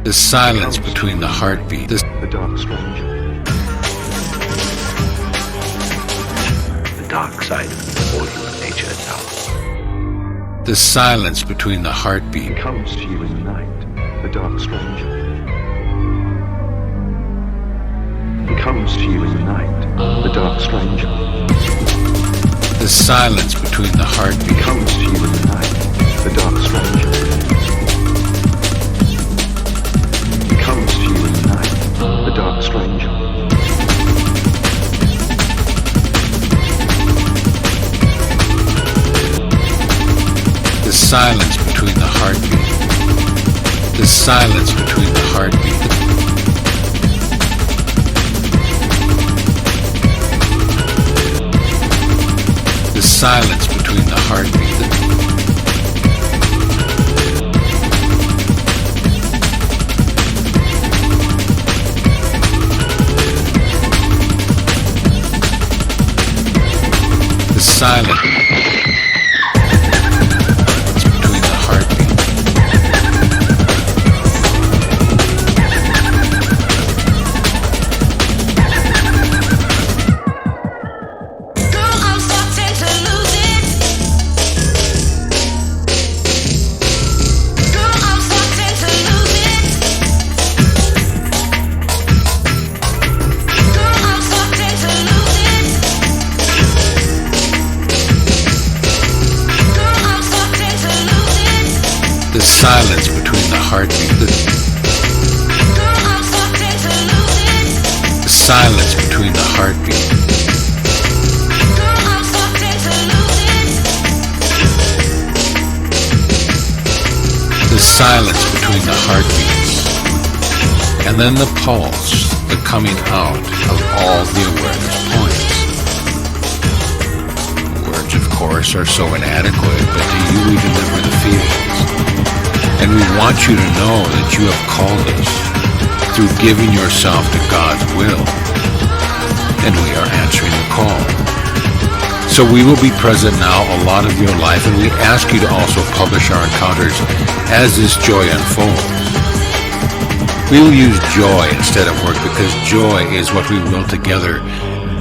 The silence between the heartbeat. The dark stranger. The dark side of all human nature itself. The silence between the heartbeat. He comes to you in the night, the dark stranger. He comes to you in the night, the dark stranger. The silence between the heartbeat. He comes to you in the night, the dark stranger. He comes to you in the night, the dark stranger. The silence between the heartbeat. The silence between the heartbeat. The silence between the heartbeat. The silence between the heartbeat. The silence between the heartbeat. The silence between the heartbeat. The silence between the heartbeats. And then the pulse, the coming out of all the awareness points. Words, of course, are so inadequate, but to you we deliver the feelings. And we want you to know that you have called us through giving yourself to God's will. And we are answering the call. So we will be present now a lot of your life, and we ask you to also publish our encounters as this joy unfolds. We will use joy instead of work because joy is what we will together,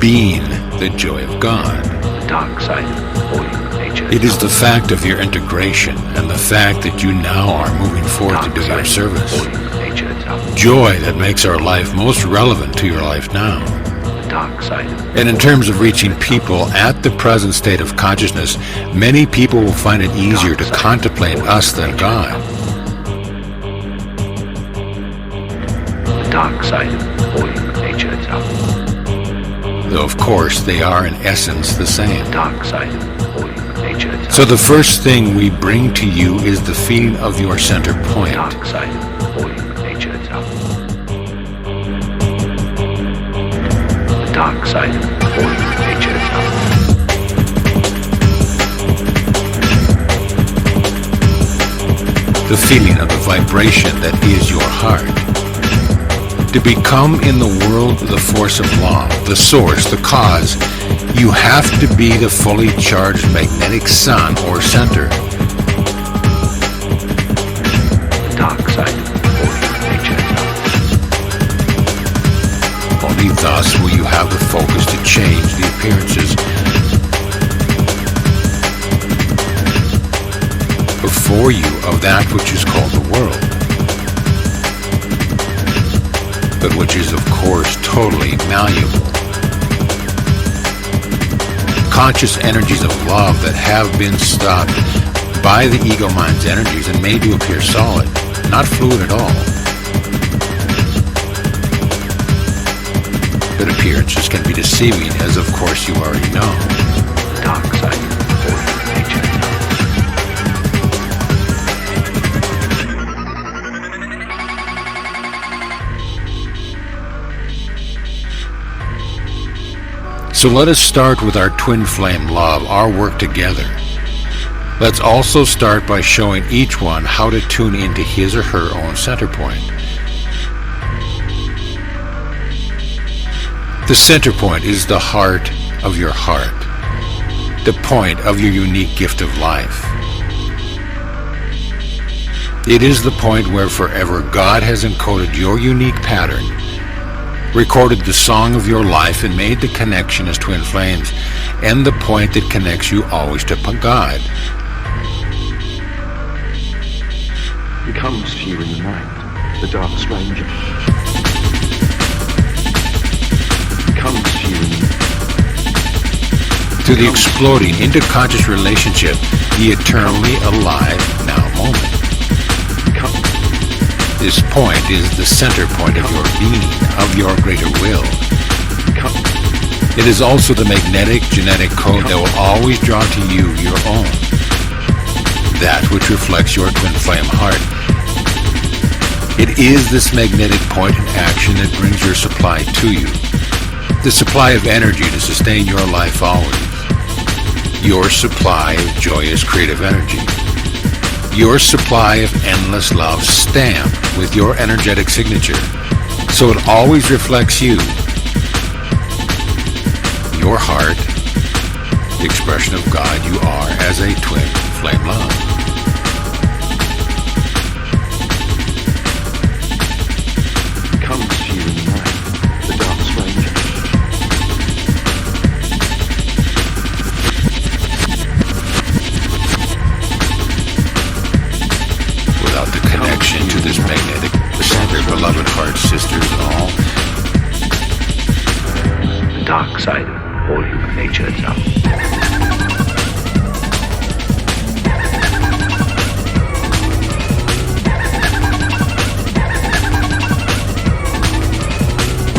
being the joy of God. The dark side of all human nature. It is the fact of your integration and the fact that you now are moving forward to do your service. Joy that makes our life most relevant to your life now. The dark side. And in terms of reaching people at the present state of consciousness, many people will find it easier to contemplate us than God. The dark side of all human nature itself. Though of course they are in essence the same. The dark side of all human nature itself. So the first thing we bring to you is the feeling of your center point. The dark side of all human nature itself. The dark side of all human nature itself. The feeling of the vibration that is your heart. To become in the world the force of law, the source, the cause, you have to be the fully charged magnetic sun or center. The dark side of all human nature itself. Only thus will you have the focus to change the appearances before you of that which is called the world, but which is of course totally malleable. Conscious energies of love that have been stopped by the ego mind's energies and made to appear solid, not fluid at all. But appearances can be deceiving, as of course you already know. The dark side of all human nature itself. So let us start with our twin flame love, our work together. Let's also start by showing each one how to tune into his or her own center point. The center point is the heart of your heart, the point of your unique gift of life. It is the point where forever God has encoded your unique pattern, recorded the song of your life, and made the connection as twin flames, and the point that connects you always to God. He comes to you in the night, the dark stranger. He comes to you to the exploding interconscious relationship, the eternally alive now moment. This point is the center point of your being, of your greater will. It is also the magnetic genetic code that will always draw to you your own, that which reflects your twin flame heart. It is this magnetic point in action that brings your supply to you, the supply of energy to sustain your life always, your supply of joyous creative energy, your supply of endless love stamped with your energetic signature, so it always reflects you, your heart, the expression of God you are as a twin flame love. Comes to you in the night, the dark stranger. Without the connection to this magnetic center, beloved hearts, sisters, and all, The dark side of all human nature itself.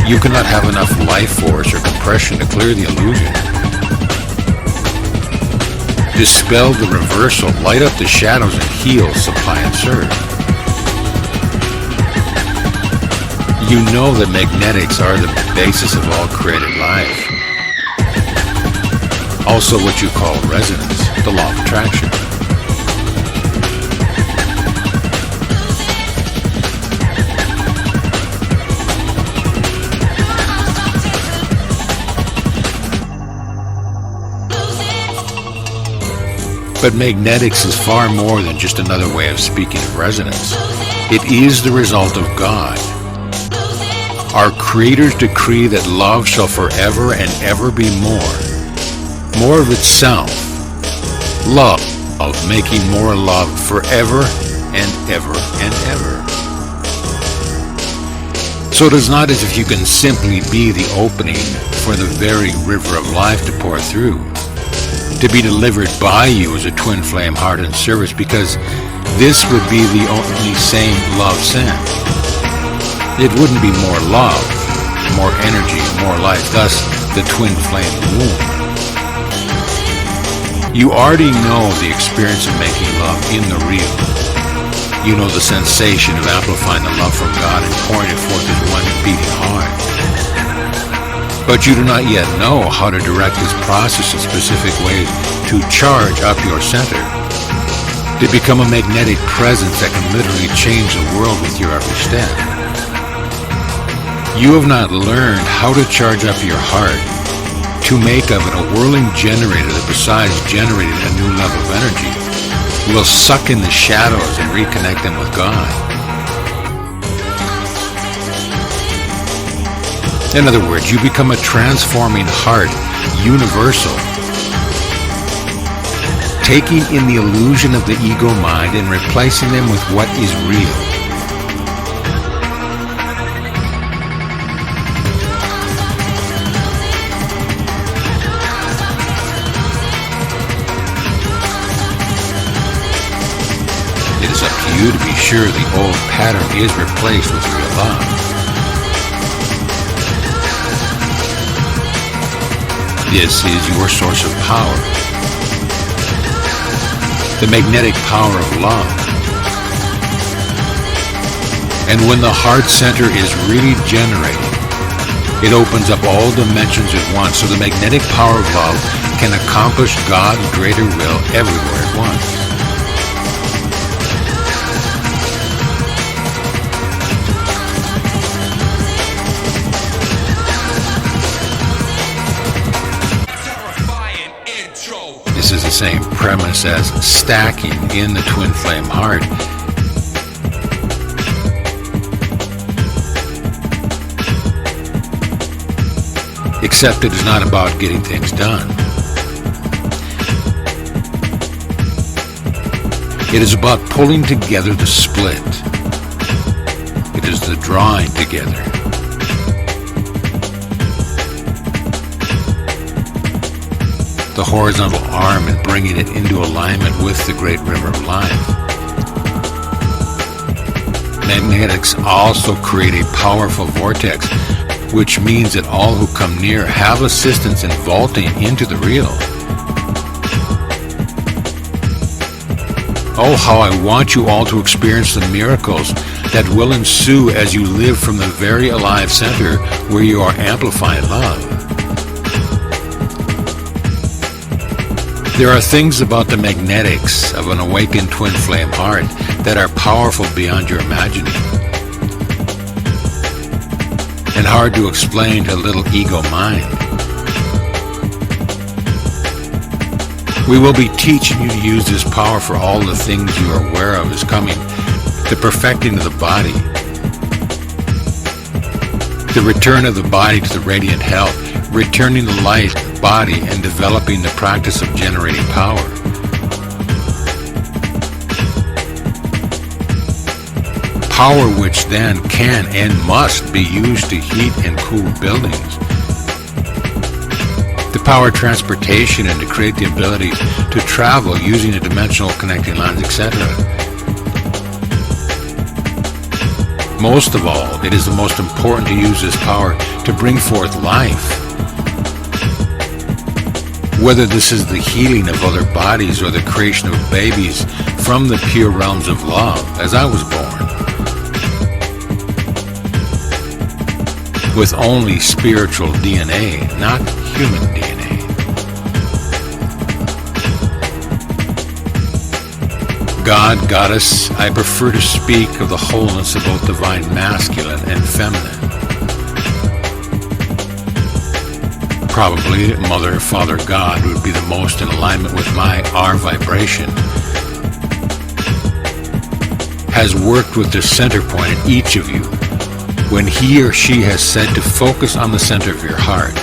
you cannot have enough life force or compression to clear the illusion. Dispel the reversal, light up the shadows, and heal, supply, and serve. You know that magnetics are the basis of all created life. Also what you call resonance, the law of attraction. But magnetics is far more than just another way of speaking of resonance. It is the result of God. Our Creator's decree that love shall forever and ever be more of itself. Love, of making more love forever and ever and ever. So it is not as if you can simply be the opening for the very river of life to pour through, to be delivered by you as a twin flame heart and service, because this would be the only same love sent. It wouldn't be more love, more energy, more life, thus the twin flame womb. You already know the experience of making love in the real. You know the sensation of amplifying the love from God and pouring it forth as one beating heart. But you do not yet know how to direct this process in specific ways to charge up your center, to become a magnetic presence that can literally change the world with your every step. You have not learned how to charge up your heart, to make of it a whirling generator that, besides generating a new level of energy, will suck in the shadows and reconnect them with God. In other words, you become a transforming heart, universal, taking in the illusion of the ego mind and replacing them with what is real. It is up to you to be sure the old pattern is replaced with real love. This is your source of power, the magnetic power of love. And when the heart center is really generating, it opens up all dimensions at once, so the magnetic power of love can accomplish God's greater will everywhere at once. This is the same premise as stacking in the twin flame heart. except it is not about getting things done. It is about pulling together the split. It is the drawing together. The horizontal arm and bringing it into alignment with the great river of life. Magnetics also create a powerful vortex, which means that all who come near have assistance in vaulting into the real. Oh, how I want you all to experience the miracles that will ensue as you live from the very alive center where you are amplifying love. There are things about the magnetics of an awakened twin flame heart that are powerful beyond your imagining, and hard to explain to a little ego mind. We will be teaching you to use this power for all the things you are aware of is coming, the perfecting of the body, the return of the body to the radiant health, returning the light to the body, and developing the practice of generating power. Power which then can and must be used to heat and cool buildings, to power transportation, and to create the ability to travel using the dimensional connecting lines, etc. Most of all, it is the most important to use this power to bring forth life. Whether this is the healing of other bodies or the creation of babies from the pure realms of love, as I was born, with only spiritual DNA, not human DNA. God, Goddess, I prefer to speak of the wholeness of both divine masculine and feminine. Probably Mother, Father, God would be the most in alignment with my R vibration. Has worked with the center point in each of you when he or she has said to focus on the center of your heart.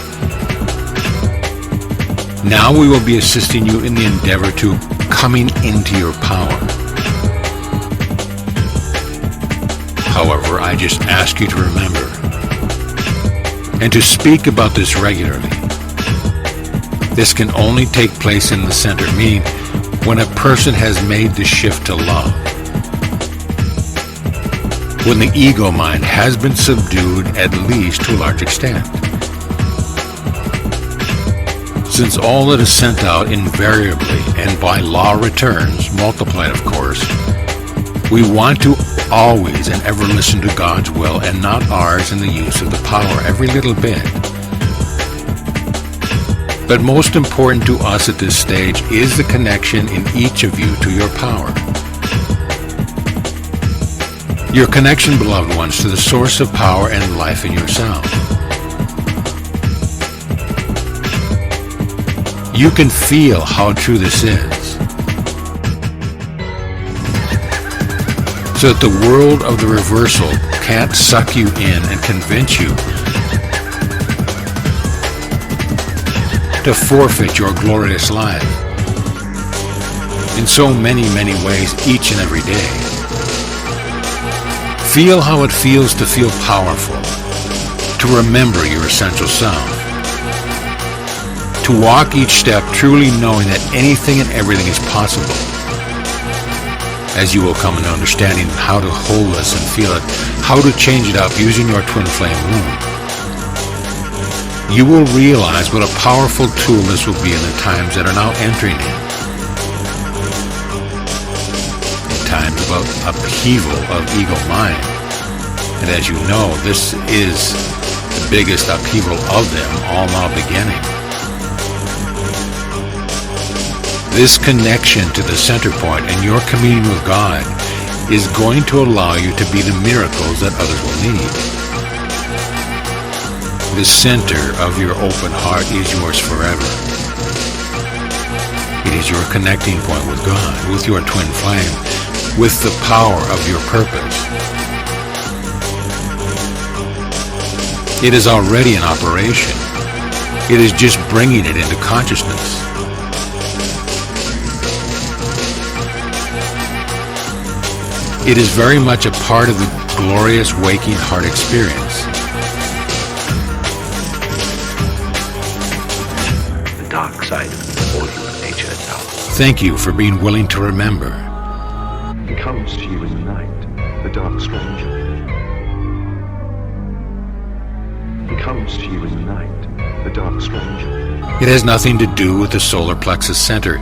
Now we will be assisting you in the endeavor to coming into your power. However, I just ask you to remember and to speak about this regularly. This can only take place in the center, meaning when a person has made the shift to love. When the ego mind has been subdued, at least to a large extent. Since all that is sent out invariably and by law returns, multiplied of course, we want to always and ever listen to God's will and not ours in the use of the power every little bit. But most important to us at this stage is the connection in each of you to your power. Your connection, beloved ones, to the source of power and life in yourself. You can feel how true this is. So that the world of the reversal can't suck you in and convince you to forfeit your glorious life in so many, many ways each and every day. Feel how it feels to feel powerful, to remember your essential self, to walk each step truly knowing that anything and everything is possible, as you will come into understanding how to hold this and feel it, how to change it up using your twin flame womb. You will realize what a powerful tool this will be in the times that are now entering in. Times of upheaval of ego mind. And as you know, this is the biggest upheaval of them, all now beginning. This connection to the center point and your communion with God is going to allow you to be the miracles that others will need. The center of your open heart is yours forever. It is your connecting point with God, with your twin flame, with the power of your purpose. It is already in operation. It is just bringing it into consciousness. It is very much a part of the glorious waking heart experience. The dark side of all human nature itself. Thank you for being willing to remember. He comes to you in the night, the dark stranger. He comes to you in the night, the dark stranger. It has nothing to do with the solar plexus center,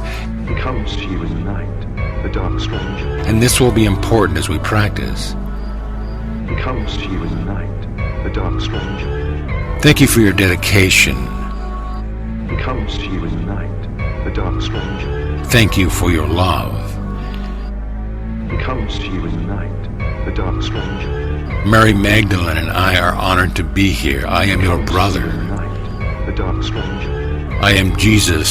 He comes to you in the night, the dark stranger. and this will be important as we practice. He comes to you in the night, the dark stranger. Thank you for your dedication. He comes to you in the night, the dark stranger. Thank you for your love. He comes to you in the night, the dark stranger. Mary Magdalene and I are honored to be here. I am your brother. In the night, the dark stranger. I am Jesus